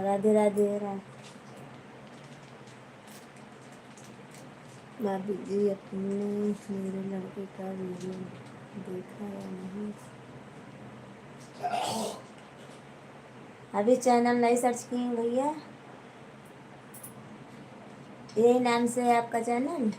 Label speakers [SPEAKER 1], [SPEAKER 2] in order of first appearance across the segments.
[SPEAKER 1] राधे राधे। भाभी जी अपने मेरे लड़के का वीडियो देखा या नहीं? अभी चैनल नहीं सर्च किए भैया? यही नाम से है आपका चैनल?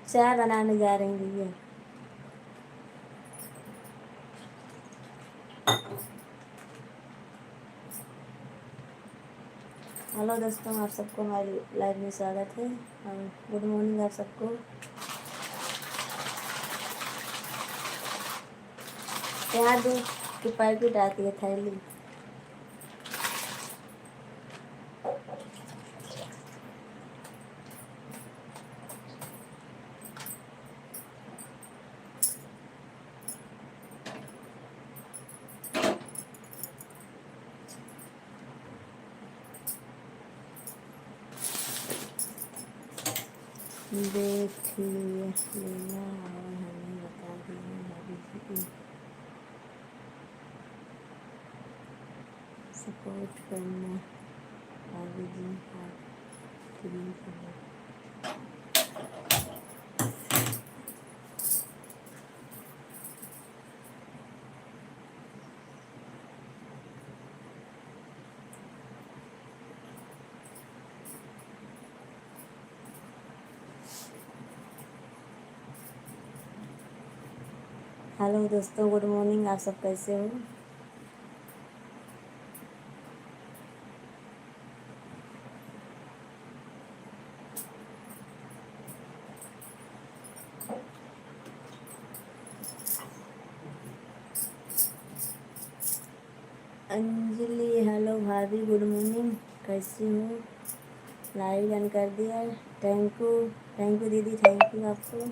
[SPEAKER 1] चाय बनाने जा रही हैं भैया। हेलो दोस्तों, आप सबको हमारी लाइव में स्वागत है और गुड मॉर्निंग आप सबको। यहाँ दूध की पैकेट आती है थैली। देख लेना और हमें बता देना भाभी जी की सपोर्ट करना। भाभी जी आप फ्री हो? हेलो दोस्तों, गुड मॉर्निंग। आप सब कैसे हो? अंजलि हेलो भाभी, गुड मॉर्निंग। कैसी हो? लाइव ऑन कर दिया। थैंक यू दीदी, थैंक यू आपको।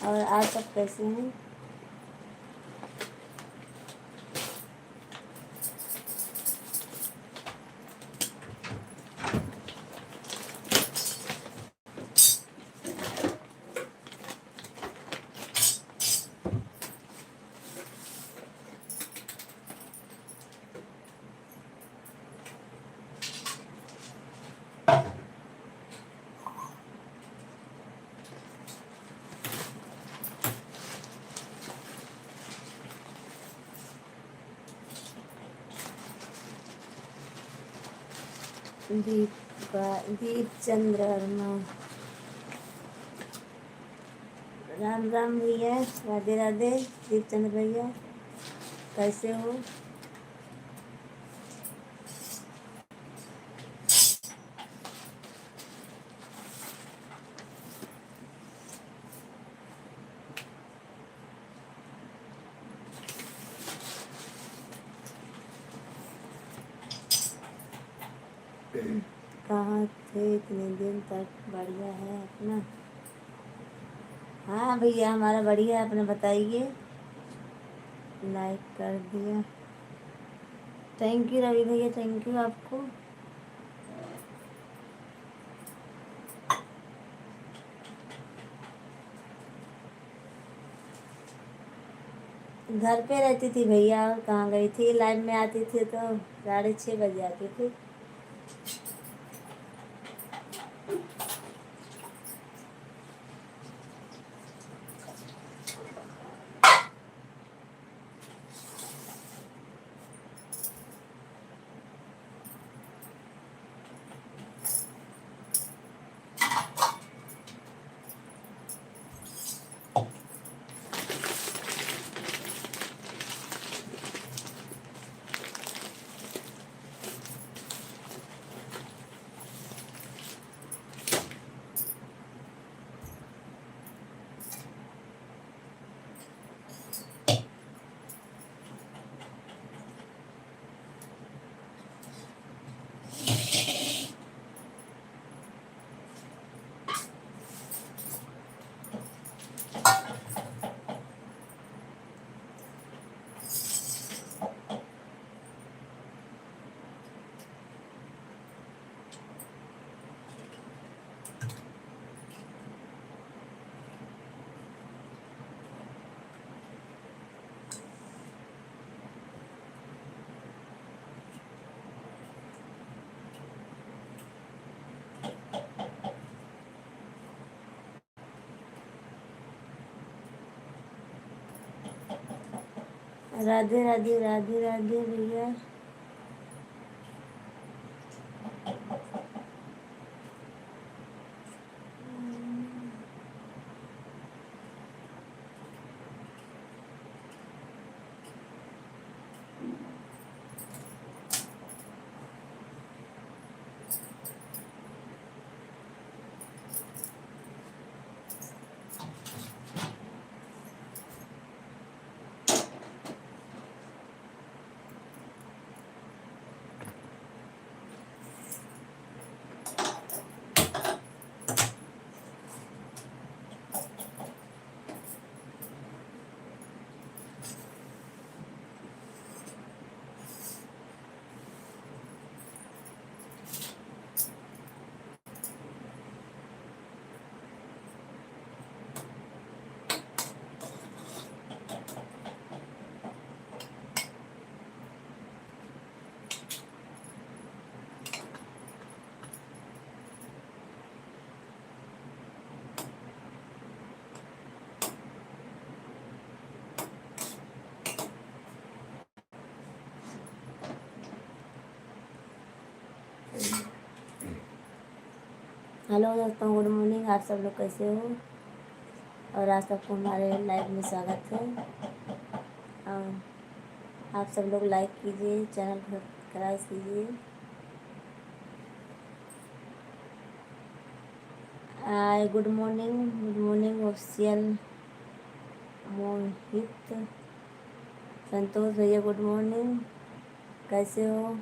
[SPEAKER 1] और आप सब कैसे हैं? दीप चंद्र वर्मा, राम राम भैया, राधे राधे। दीप चंद्र भैया कैसे हो? थे इतने दिन तक। बढ़िया है अपना। हाँ भैया हमारा बढ़िया है, अपना बताइए। लाइक कर दिया, थैंक यू रवि भैया, थैंक यू आपको। घर पे रहती थी भैया, और कहाँ गई थी। लाइव में आती थी तो 6:30 बजे आती थी। राधे राधे राधे राधे भैया। हेलो दोस्तों, गुड मॉर्निंग। आप सब लोग कैसे हो? और आज सबको हमारे लाइव में स्वागत है। और आप सब लोग लाइक कीजिए, चैनल को सब्सक्राइब कीजिए। गुड मॉर्निंग ऑफिशियल मोहित। संतोष भैया गुड मॉर्निंग, कैसे हो?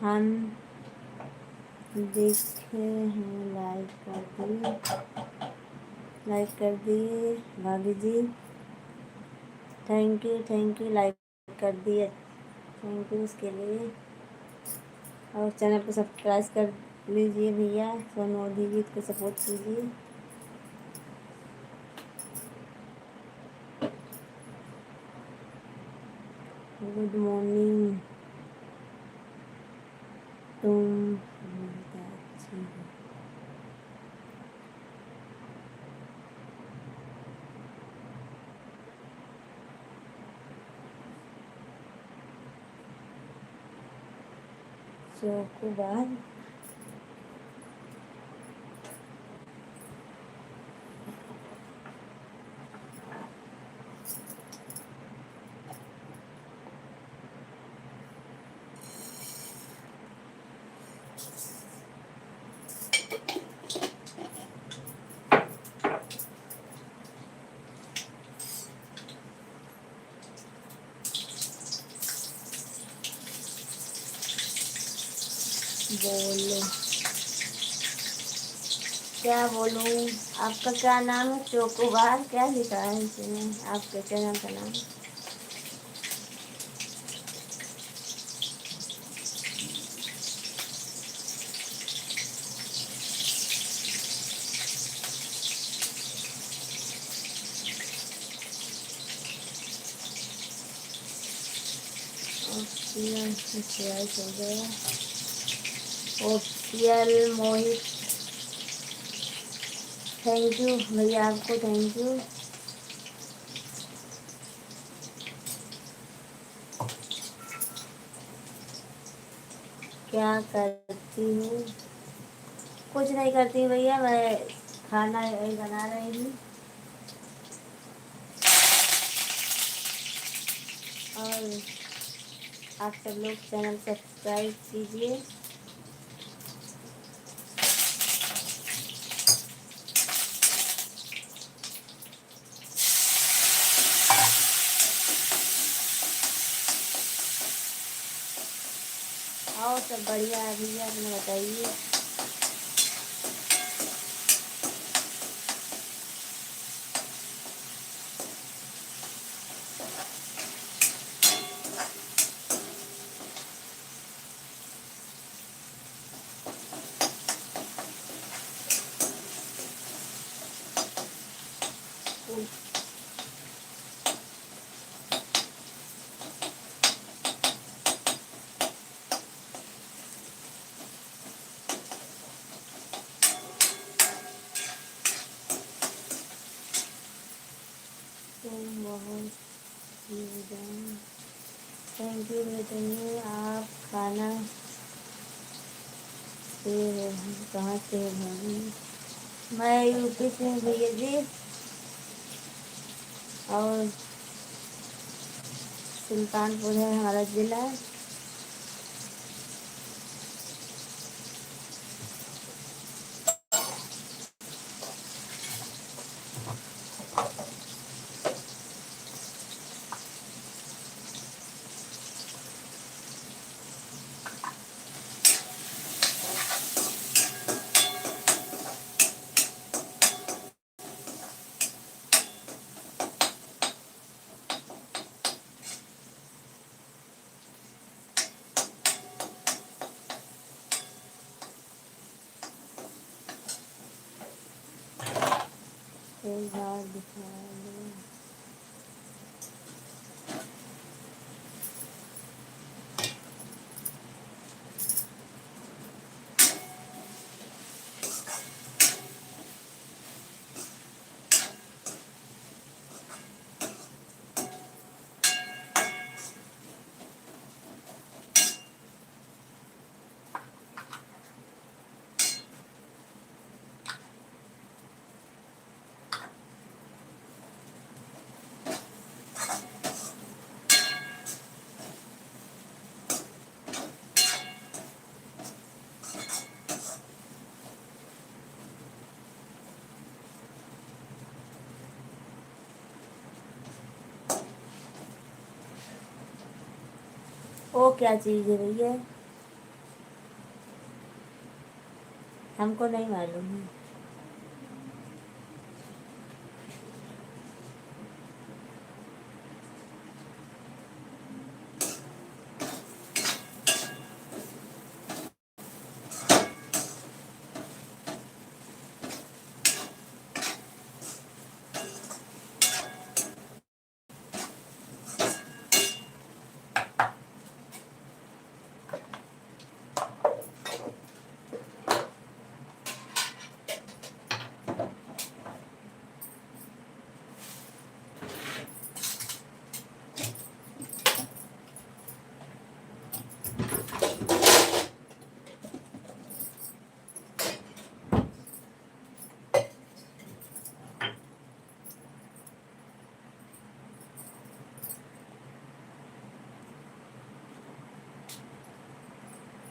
[SPEAKER 1] हम देखे हैं, लाइक कर दिए भाभी जी, थैंक यू लाइक कर दिए, थैंक यू उसके लिए। और चैनल को सब्सक्राइब कर लीजिए भैया, सोनू मोदी जी को सपोर्ट कीजिए। गुड मॉर्निंग, तुम बहुत अच्छी हो। चोकोबार। बोलो क्या बोलूँ। आपका क्या नाम है? चोकोबार क्या लिखा है इसमें आपके चैनल का नाम? हो गया। ओपीएल मोहित, थैंक यू भैया, आपको थैंक यू। क्या करती हूँ? कुछ नहीं करती भैया, मैं खाना यही बना रही हूँ। और आप सब लोग चैनल सब्सक्राइब कीजिए। और सब बढ़िया है भैया, अपना बताइए। तो बहुत थैंक यू बेटनी। आप खाना से कहाँ से भाभी? मैं यूपी से हूँ भैया जी, और सुल्तानपुर है हमारा ज़िला। एक बार दिखा दो। वो क्या चीज़ है भैया? हमको नहीं मालूम है।